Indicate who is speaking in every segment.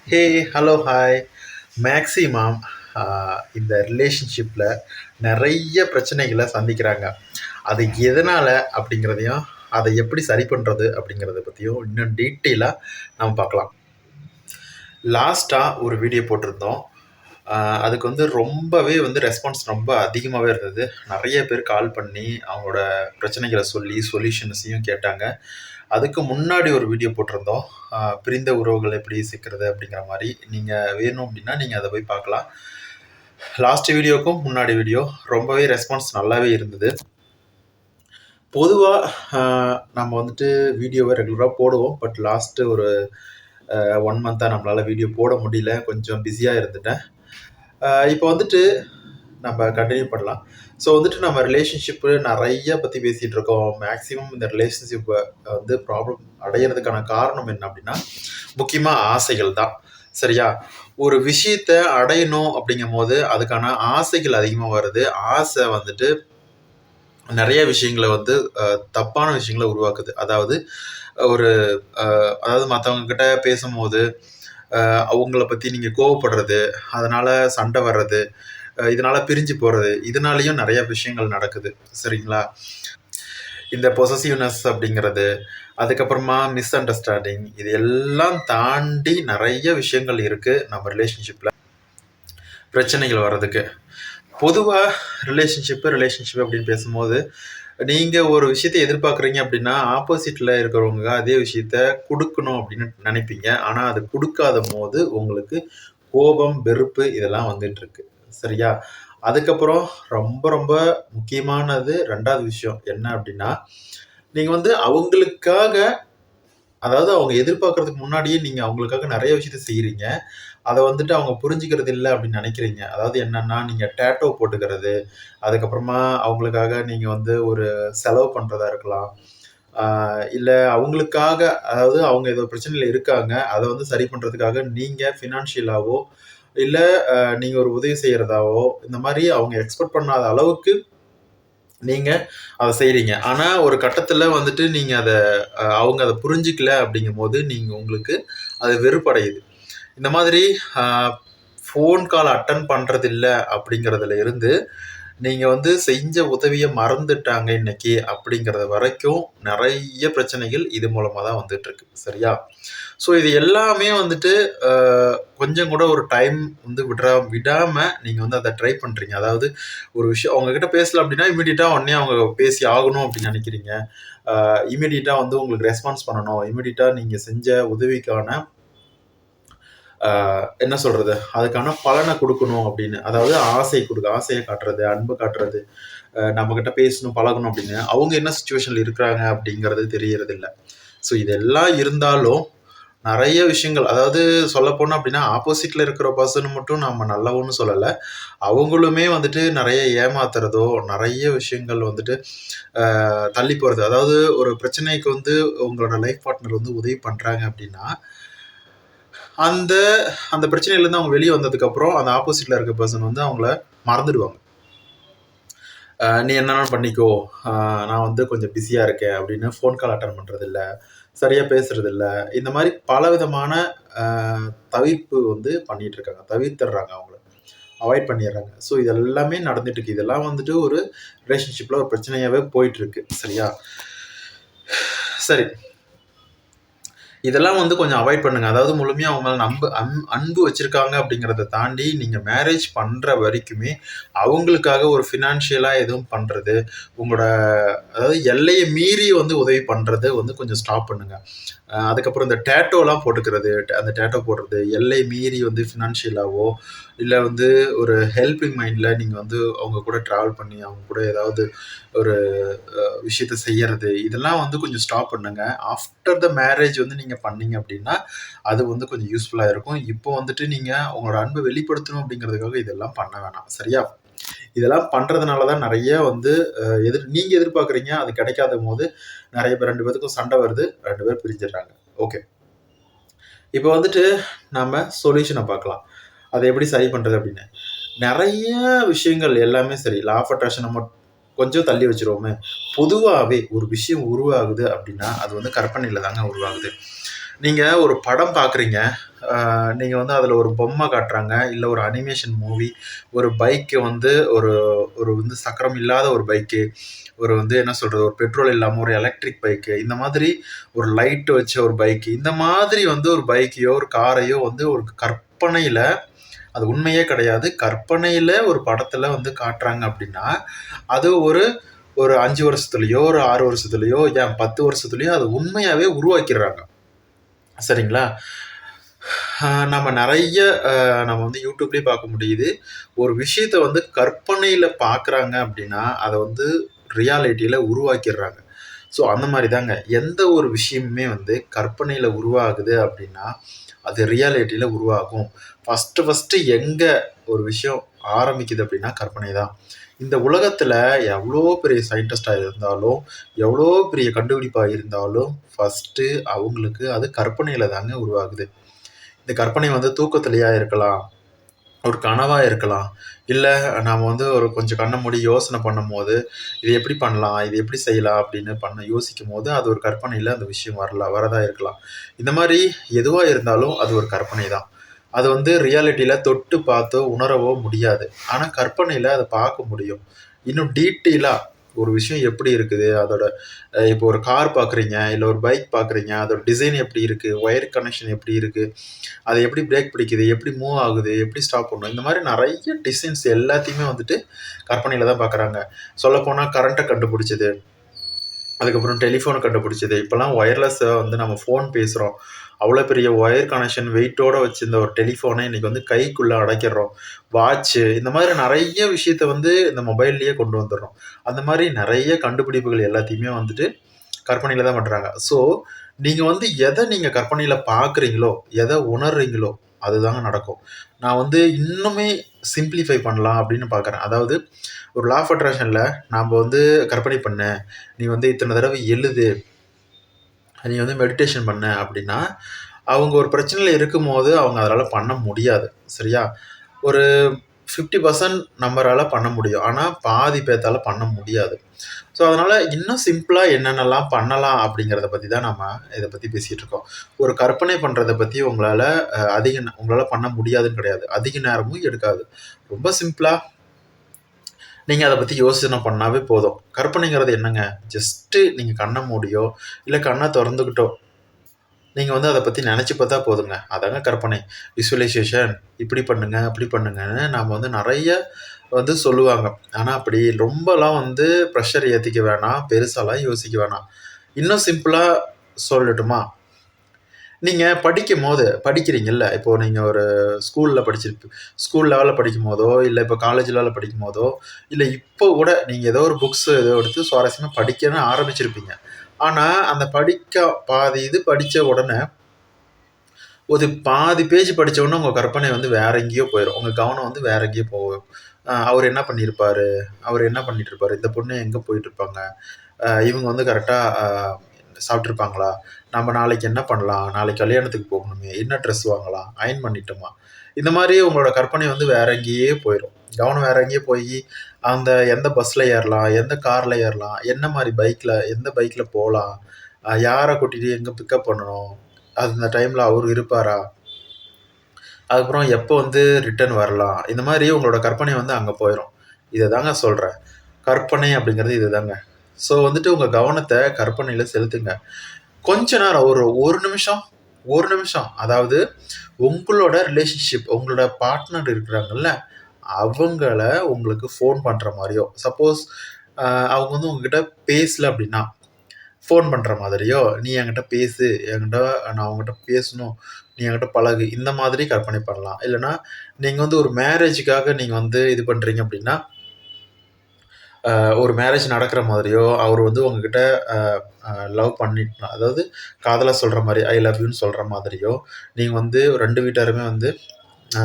Speaker 1: ஹே, hello, hi. Maximum இந்த ரிலேஷன்ஷிப்பில் நிறைய பிரச்சனைகளை சந்திக்கிறாங்க. அது எதனால் அப்படிங்கிறதையும், அதை எப்படி சரி பண்ணுறது அப்படிங்கிறத பற்றியும் இன்னும் டீட்டெயிலாக நம்ம பார்க்கலாம். லாஸ்ட்டாக ஒரு வீடியோ போட்டிருந்தோம். அதுக்கு வந்து ரொம்பவே வந்து ரெஸ்பான்ஸ் ரொம்ப அதிகமாகவே இருந்தது. நிறைய பேர் கால் பண்ணி அவங்களோட பிரச்சனைகளை சொல்லி சொல்யூஷன்ஸையும் கேட்டாங்க. அதுக்கு முன்னாடி ஒரு வீடியோ போட்டிருந்தோம். பிரிந்த உறவுகள் எப்படி சிக்கிறது அப்படிங்கிற மாதிரி. நீங்கள் வேணும் அப்படின்னா நீங்கள் அதை போய் பார்க்கலாம். லாஸ்ட் வீடியோக்கும் முன்னாடி வீடியோ ரொம்பவே ரெஸ்பான்ஸ் நல்லாவே இருந்தது. பொதுவாக நம்ம வந்துட்டு வீடியோவை ரெகுலராக போடுவோம். பட் லாஸ்ட்டு ஒரு 1 மந்த்தாக நம்மளால் வீடியோ போட முடியல. கொஞ்சம் பிஸியாக இருந்துட்டேன். இப்போ வந்துட்டு நம்ம கண்டினியூ பண்ணலாம். ஸோ வந்துட்டு நம்ம ரிலேஷன்ஷிப்பு நிறைய பற்றி பேசிகிட்டு இருக்கோம். மேக்ஸிமம் இந்த ரிலேஷன்ஷிப்பை வந்து ப்ராப்ளம் அடையிறதுக்கான காரணம் என்ன அப்படின்னா, முக்கியமாக ஆசைகள் தான். சரியா? ஒரு விஷயத்தை அடையணும் அப்படிங்கும் போது அதுக்கான ஆசைகள் அதிகமாக வருது. ஆசை வந்துட்டு நிறைய விஷயங்களை வந்து தப்பான விஷயங்களை உருவாக்குது. அதாவது ஒரு அதாவது மற்றவங்க கிட்ட பேசும்போது அவங்கள பற்றி நீங்கள் கோவப்படுறது, அதனால் சண்டை வர்றது, இதனால் பிரிஞ்சு போகிறது, இதனாலேயும் நிறைய விஷயங்கள் நடக்குது. சரிங்களா? இந்த பொசசிவ்னஸ் அப்படிங்கிறது, அதுக்கப்புறமா மிஸ் அண்டர்ஸ்டாண்டிங், இது எல்லாம் தாண்டி நிறைய விஷயங்கள் இருக்குது நம்ம ரிலேஷன்ஷிப்பில் பிரச்சனைகள் வர்றதுக்கு. பொதுவாக ரிலேஷன்ஷிப் அப்படின்னு பேசும்போது, நீங்கள் ஒரு விஷயத்தை எதிர்பார்க்குறீங்க அப்படின்னா, ஆப்போசிட்டில் இருக்கிறவங்க அதே விஷயத்த கொடுக்கணும் அப்படின்னு நினைப்பீங்க. ஆனால் அது கொடுக்காத போது உங்களுக்கு கோபம், வெறுப்பு இதெல்லாம் வந்துட்டுருக்கு. சரியா? அதுக்கப்புறம் ரொம்ப ரொம்ப முக்கியமானது 2வது விஷயம் என்ன அப்படின்னா, நீங்கள் வந்து அவங்களுக்காக, அதாவது அவங்க எதிர்பார்க்கறதுக்கு முன்னாடியே நீங்கள் அவங்களுக்காக நிறைய விஷயத்த செய்கிறீங்க. அதை வந்துட்டு அவங்க புரிஞ்சுக்கிறது இல்லை அப்படின்னு நினைக்கிறீங்க. அதாவது என்னன்னா, நீங்கள் டேட்டோ போட்டுக்கிறது, அதுக்கப்புறமா அவங்களுக்காக நீங்கள் வந்து ஒரு செலவு பண்ணுறதா இருக்கலாம். இல்லை அவங்களுக்காக, அதாவது அவங்க ஏதோ பிரச்சனையில் இருக்காங்க, அதை வந்து சரி பண்ணுறதுக்காக நீங்கள் ஃபினான்ஷியலாவோ, இல்லை நீங்கள் ஒரு உதவி செய்கிறதாவோ, இந்த மாதிரி அவங்க எக்ஸ்பெக்ட் பண்ணாத அளவுக்கு நீங்கள் அதை செய்கிறீங்க. ஆனால் ஒரு கட்டத்தில் வந்துட்டு நீங்கள் அதை அவங்க அதை புரிஞ்சிக்கல அப்படிங்கும்போது உங்களுக்கு அது வெறுப்படையுது. இந்த மாதிரி ஃபோன் கால் அட்டன் பண்ணுறதில்ல அப்படிங்கிறதுல இருந்து, நீங்கள் வந்து செஞ்ச உதவியை மறந்துட்டாங்க இன்னைக்கு அப்படிங்கிறது வரைக்கும் நிறைய பிரச்சனைகள் இது மூலமாக தான் வந்துட்டுருக்கு. சரியா? ஸோ இது எல்லாமே வந்துட்டு கொஞ்சம் கூட ஒரு டைம் வந்து விடாமல் நீங்கள் வந்து அதை ட்ரை பண்ணுறீங்க. அதாவது ஒரு விஷயம் அவங்கக்கிட்ட பேசல அப்படின்னா இமீடியட்டாக உடனே அவங்க பேசி ஆகணும் அப்படின்னு நினைக்கிறீங்க. இமீடியட்டாக வந்து உங்களுக்கு ரெஸ்பான்ஸ் பண்ணணும். இமீடியட்டாக நீங்கள் செஞ்ச உதவிக்கான என்ன சொல்கிறது, அதுக்கான பலனை கொடுக்கணும் அப்படின்னு. அதாவது ஆசையை காட்டுறது, அன்பு காட்டுறது, நம்மக்கிட்ட பேசணும், பழகணும் அப்படின்னு. அவங்க என்ன சுச்சுவேஷனில் இருக்கிறாங்க அப்படிங்கிறது தெரியறதில்ல. ஸோ இதெல்லாம் இருந்தாலும் நிறைய விஷயங்கள், அதாவது சொல்லப்போனால் அப்படின்னா, ஆப்போசிட்டில் இருக்கிற பர்சன் மட்டும் நம்ம நல்லவன்னு சொல்லலை. அவங்களுமே வந்துட்டு நிறைய ஏமாத்துறதோ, நிறைய விஷயங்கள் வந்துட்டு தள்ளி போகிறது. அதாவது ஒரு பிரச்சனைக்கு வந்து உங்களோட லைஃப் பார்ட்னர் வந்து உதவி பண்ணுறாங்க அப்படின்னா, அந்த அந்த பிரச்சனையிலேருந்து அவங்க வெளியே வந்ததுக்கப்புறம் அந்த ஆப்போசிட்டில் இருக்க பர்சன் வந்து அவங்கள மறந்துடுவாங்க. நீ என்னென்ன பண்ணிக்கோ, நான் வந்து கொஞ்சம் பிஸியாக இருக்கேன் அப்படின்னு ஃபோன் கால் அட்டன் பண்ணுறதில்ல, சரியாக பேசுகிறதில்ல. இந்த மாதிரி பலவிதமான தவிர்ப்பு வந்து பண்ணிகிட்ருக்காங்க. தவிர்த்துடுறாங்க அவங்கள, அவாய்ட் பண்ணிடுறாங்க. ஸோ இது எல்லாமே நடந்துட்டுருக்கு. இதெல்லாம் வந்துட்டு ஒரு ரிலேஷன்ஷிப்பில் ஒரு பிரச்சனையாகவே போயிட்டுருக்கு. சரியா? சரி, இதெல்லாம் வந்து கொஞ்சம் அவாய்ட் பண்ணுங்க. அதாவது முழுமையாக அவங்க மேலே அன்பு வச்சிருக்காங்க அப்படிங்கிறத தாண்டி, நீங்கள் மேரேஜ் பண்ணுற வரைக்குமே அவங்களுக்காக ஒரு ஃபினான்ஷியலாக எதுவும் பண்ணுறது, உங்களோட அதாவது எல்லையை மீறி வந்து உதவி பண்ணுறது வந்து கொஞ்சம் ஸ்டாப் பண்ணுங்க. அதுக்கப்புறம் இந்த டேட்டோலாம் போட்டுக்கிறது, அந்த டேட்டோ போடுறது, எல்லை மீறி வந்து ஃபினான்ஷியலாவோ, இல்லை வந்து ஒரு ஹெல்பிங் மைண்டில் நீங்கள் வந்து அவங்க கூட ட்ராவல் பண்ணி அவங்க கூட ஏதாவது ஒரு விஷயத்த செய்யறது, இதெல்லாம் வந்து கொஞ்சம் ஸ்டாப் பண்ணுங்க. ஆஃப்டர் த மேரேஜ் வந்து நீங்கள் பண்ணீங்க அப்படின்னா அது வந்து கொஞ்சம் யூஸ்ஃபுல்லாக இருக்கும். இப்போ வந்துட்டு நீங்கள் உங்களோட அன்பை வெளிப்படுத்தணும் அப்படிங்கிறதுக்காக இதெல்லாம் பண்ண வேணாம். சரியா? இதெல்லாம் பண்ணுறதுனால தான் நிறைய வந்து நீங்கள் எதிர்பார்க்குறீங்க, அது கிடைக்காத போது நிறைய பேர் 2 பேத்துக்கும் சண்டை வருது, 2 பேர் பிரிஞ்சிடுறாங்க. ஓகே, இப்போ வந்துட்டு நம்ம சொல்யூஷனை பார்க்கலாம். அதை எப்படி சரி பண்ணுறது அப்படின்னு. நிறைய விஷயங்கள் எல்லாமே சரி, லா ஆஃப் அட்ராக்ஷனை கொஞ்சம் தள்ளி வச்சுருவோமே. பொதுவாகவே ஒரு விஷயம் உருவாகுது அப்படின்னா அது வந்து கற்பனையில் தாங்க உருவாகுது. நீங்கள் ஒரு படம் பார்க்குறீங்க, நீங்க வந்து அதில ஒரு பொம்மை காட்டுறாங்க, இல்ல ஒரு அனிமேஷன் மூவி, ஒரு பைக்கு வந்து ஒரு ஒரு வந்து சக்கரம் இல்லாத ஒரு பைக்கு, ஒரு வந்து என்ன சொல்றது, ஒரு பெட்ரோல் இல்லாம ஒரு எலக்ட்ரிக் பைக்கு, இந்த மாதிரி ஒரு லைட் வச்ச ஒரு பைக்கு, இந்த மாதிரி வந்து ஒரு பைக்கையோ, ஒரு காரையோ வந்து ஒரு கற்பனையில, அது உண்மையே கிடையாது. கற்பனையில ஒரு படத்துல வந்து காட்டுறாங்க அப்படின்னா, அது ஒரு ஒரு 5 வருஷத்துலயோ, ஒரு 6 வருஷத்துலயோ, ஏன் 10 வருஷத்துலயோ அது உண்மையாவே உருவாக்கிர்றாங்க. சரிங்களா? நம்ம நெறைய நம்ம வந்து YouTubeலயே பார்க்க முடியுது. ஒரு விஷயத்த வந்து கற்பனையில பார்க்குறாங்க அப்படின்னா, அத வந்து ரியாலிட்டில உருவாக்கிர்றாங்க. ஸோ அந்த மாரி தாங்க. எந்த ஒரு விஷயமுமே வந்து கற்பனையில உருவாகுது அப்படின்னா, அது ரியாலிட்டில உருவாகும். ஃபர்ஸ்ட்டு எங்க ஒரு விஷயம் ஆரம்பிக்குது அப்படின்னா, கற்பனை தான். இந்த உலகத்துல எவ்ளோ பெரிய சயின்டிஸ்ட்டா இருந்தாலும், எவ்ளோ பெரிய கண்டுபிடிப்பா இருந்தாலும், ஃபர்ஸ்ட்டு அவங்களுக்கு அது கற்பனையில தாங்க உருவாகுது. இந்த கற்பனை வந்து தூக்கத்திலயா இருக்கலாம், ஒரு கனவா இருக்கலாம். இல்ல நாம வந்து ஒரு கொஞ்சம் கண்ண மூடி யோசனை பண்ணும்போது, "இது எப்படி பண்ணலாம்? இது எப்படி செய்யலாம்?" அப்படின்னு யோசிக்கும்போது, அது ஒரு கற்பனையில அந்த விஷயம் வரதா இருக்கலாம். இந்த மாரி எதுவா இருந்தாலும் அது ஒரு கற்பனை தான். அது வந்து ரியாலிட்டில தொட்டு பார்த்தோ, உணரவோ முடியாது. ஆனா கற்பனையில அத பார்க்க முடியும். இன்னும் டீட்டெயிலா ஒரு விஷயம் எப்படி இருக்குது? அதோட இப்போ ஒரு கார் பார்க்குறீங்க, இல்ல ஒரு பைக் பார்க்குறீங்க. அதோட டிசைன் எப்படி இருக்கு? ஒயர் கனெக்ஷன் எப்படி இருக்கு? அது எப்படி பிரேக் பிடிக்குது? எப்படி மூவ் ஆகுது? எப்படி ஸ்டாப் பண்ணும்? இந்த மாரி நெறைய டிசைன்ஸ் எல்லாத்தையுமே வந்துட்டு கற்பனையில தான் பார்க்குறாங்க. சொல்லப்போனா கரண்ட்ட கண்டுபிடிச்சது. அதுக்கப்புறம் டெலிஃபோன கண்டுபிடிச்சது. இப்பலாம் ஒயர்லெஸ்ஸா வந்து நம்ம ஃபோன் பேசுறோம். அவ்வளோ பெரிய ஒயர் கனெக்ஷன் வெயிட்டோட வச்சிருந்த ஒரு டெலிஃபோன இன்னைக்கு வந்து கைக்குள்ள அடக்கிர்றோம். வாட்சு இந்த மாதிரி நெறைய விஷயத்த வந்து இந்த மொபைல்லயே கொண்டு வந்துர்றோம். அந்த மாரி நெறைய கண்டுபிடிப்புகள் எல்லாத்தையுமே வந்துட்டு கற்பனையில தான் பண்றாங்க. ஸோ, நீங்க வந்து நீங்க கற்பனையில பார்க்குறீங்களோ, எத உணர்றீங்களோ, அதுதாங்க நடக்கும். நான் வந்து இன்னுமே சிம்ப்ளிஃபை பண்ணலாம் அப்படின்னு பார்க்குறேன். அதாவது ஒரு லா ஆஃப் அட்ராக்ஷன்ல நாம வந்து கற்பனை பண்ண, நீ வந்து இத்தன தடவ எழுது, நீ வந்து மெடிடேஷன் பண்ண அப்படின்னா, அவங்க ஒரு பிரச்சனையில இருக்கும்போது அவங்க அதனால பண்ண முடியாது. சரியா? ஒரு 50% நம்பரால பண்ண முடியும். ஆனா, பாதி பேத்தால பண்ண முடியாது. ஸோ, அதனால இன்னும் சிம்பிளா என்னென்னலாம் பண்ணலாம் அப்படிங்கிறத பத்தி தான் நம்ம இத பத்தி பேசிட்டு இருக்கோம். ஒரு கற்பனை பண்றத பத்தி உங்களால உங்களால பண்ண முடியாதுன்னு கிடையாது. அதிக நேரமும் எடுக்காது. ரொம்ப சிம்பிளா நீங்க அத பத்தி யோசனை பண்ணாவே போதும். கற்பனைங்கிறது என்னங்க? ஜஸ்ட்டு நீங்க கண்ண மூடியோ, இல்ல கண்ண தொறந்துகிட்டோ, நீங்க வந்து அத பத்தி நெனச்சு பார்த்தா போதுங்க. அதாங்க கற்பனை. விசுவலைசேஷன் இப்படி பண்ணுங்க, அப்படி பண்ணுங்கன்னு நாம வந்து நெறைய வந்து சொல்லுவாங்க. ஆனா, அப்படி ரொம்பலாம் வந்து ப்ரஷர் ஏத்திக்க வேணாம். பெருசாலாம் யோசிக்க வேணாம். இன்னும் சிம்பிளா சொல்லட்டுமா? நீங்க படிக்கிறீங்கல்ல, இப்போ நீங்க ஒரு ஸ்கூல்ல ஸ்கூல் லெவல்ல படிக்கும்போதோ, இல்ல இப்போ காலேஜ் லெவல்ல படிக்கும்போதோ, இல்ல இப்போ கூட நீங்க ஏதோ ஒரு புக்ஸ் ஏதோ எடுத்து சுவாரஸ்யமா படிக்கன்னு ஆரம்பிச்சிருப்பீங்க. ஆனா, அந்த பாதி இது படிச்ச உடனே, ஒரு பாதி பேஜ் படிச்ச உடனே உங்க கற்பனை வந்து வேற எங்கேயோ போயிரும். உங்க கவனம் வந்து வேற எங்கேயோ போகும். அவரு என்ன பண்ணியிருப்பாரு? அவரு என்ன பண்ணிட்டு இருப்பாரு? இந்த பொண்ணு எங்க போயிட்டுருப்பாங்க? இவங்க வந்து கரெக்ட்டா சாப்பிட்டுருப்பாங்களா? நம்ம நாளைக்கு என்ன பண்ணலாம்? நாளைக்கு கல்யாணத்துக்கு போகணுமே! என்ன ட்ரெஸ் வாங்கலாம்? அயர்ன் பண்ணிட்டோமா? இந்த மாரி உங்களோட கற்பனை வந்து வேற எங்கேயே போயிரும். கவனம் வேற எங்கேயோ போயி, அந்த எந்த பஸ்ல ஏறலாம்? எந்த கார்ல ஏறலாம்? என்ன மாரி எந்த பைக்ல போலாம்? யார கூட்டிட்டு எங்க பிக்கப் பண்ணணும்? அந்த டைம்ல அவரு இருப்பாரா? அதுக்கப்புறம் எப்போ வந்து ரிட்டர்ன் வரலாம்? இந்த மாரி உங்களோட கற்பனை வந்து அங்க போயிரும். இத தாங்க சொல்றேன். கற்பனை அப்படிங்கிறது இதுதாங்க. ஸோ வந்துட்டு உங்க கவனத்த கற்பனையில செலுத்துங்க. கொஞ்ச நேரம் ஒரு 1 நிமிஷம் அதாவது உங்களோட ரிலேஷன்ஷிப் உங்களோட பார்ட்னர் இருக்கிறாங்கல்ல, அவங்கள உங்களுக்கு ஃபோன் பண்ற மாரியோ, சப்போஸ் அவங்க வந்து உங்ககிட்ட பேசல அப்படின்னா, ஃபோன் பண்ற மாதிரியோ, "நீ என்கிட்ட பேசு, நான் உன்கிட்ட பேசணும், நீ என்கிட்ட பழகு." இந்த மாதிரி கற்பனை பண்ணலாம். இல்லன்னா, நீங்க வந்து ஒரு மேரேஜுக்காக நீங்க வந்து இது பண்றீங்க அப்படின்னா, ஒரு மேரேஜ் நடக்கிற மாதிரியோ, அவரு வந்து உங்ககிட்ட அ அ லவ் அதாவது காதலா சொல்ற மாரி, ஐ லவ் யூன்னு சொல்ற மாதிரியோ, நீங்க வந்து 2 வீட்டாருமே வந்து அ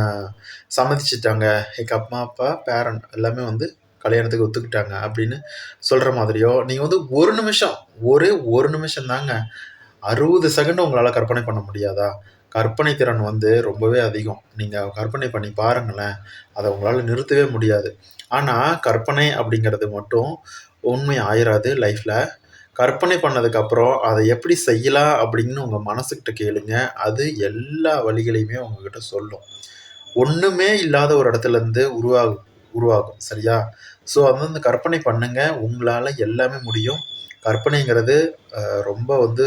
Speaker 1: சம்மதிச்சுட்டாங்க. எங்க அம்மா, அப்பா, பேரண்ட் எல்லாமே வந்து கல்யாணத்துக்கு ஒத்துக்கிட்டாங்க அப்படின்னு சொல்ற மாதிரியோ, நீங்க வந்து 1 நிமிஷம், ஒரே 1 நிமிஷம் தாங்க. 60 செகண்ட் உங்களால கற்பனை பண்ண முடியாதா? கற்பனை திறன் வந்து ரொம்பவே அதிகம். நீங்க கற்பனை பண்ணி பாருங்களேன். அத உங்களால நிறுத்தவே முடியாது. ஆனா, கற்பனை அப்படிங்கிறது மட்டும் உண்மை ஆயிராது லைஃப்ல. கற்பனை பண்ணதுக்கப்புறம் அதை எப்படி செய்யலாம் அப்படின்னு உங்கள் மனசுக்கிட்ட கேளுங்க. அது எல்லா வழிகளையுமே உங்ககிட்ட சொல்லும். ஒண்ணுமே இல்லாத ஒரு இடத்துலேருந்து உருவாகும். சரியா? ஸோ வந்து அந்த கற்பனை பண்ணுங்க. உங்களால எல்லாமே முடியும். கற்பனைங்கிறது ரொம்ப வந்து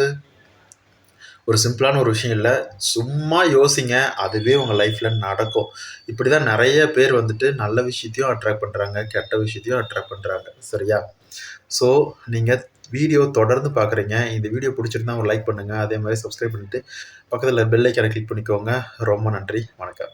Speaker 1: ஒரு சிம்பிளான ஒரு விஷயம் இல்ல. சும்மா யோசிங்க. அதுவே உங்க லைஃப்ல நடக்கும். இப்படிதான் நெறைய பேர் வந்துட்டு நல்ல விஷயத்தையும் அட்ராக்ட் பண்றாங்க. கெட்ட விஷயத்தையும் அட்ராக்ட் பண்றாங்க. சரியா? ஸோ நீங்க வீடியோ தொடர்ந்து பார்க்குறீங்க. இந்த வீடியோ புடிச்சிருந்தா ஒரு லைக் பண்ணுங்க. அதே மாரி சப்ஸ்கிரைப் பண்ணிட்டு பக்கத்துல பெல் ஐகான கிளிக் பண்ணிக்கோங்க. ரொம்ப நன்றி. வணக்கம்.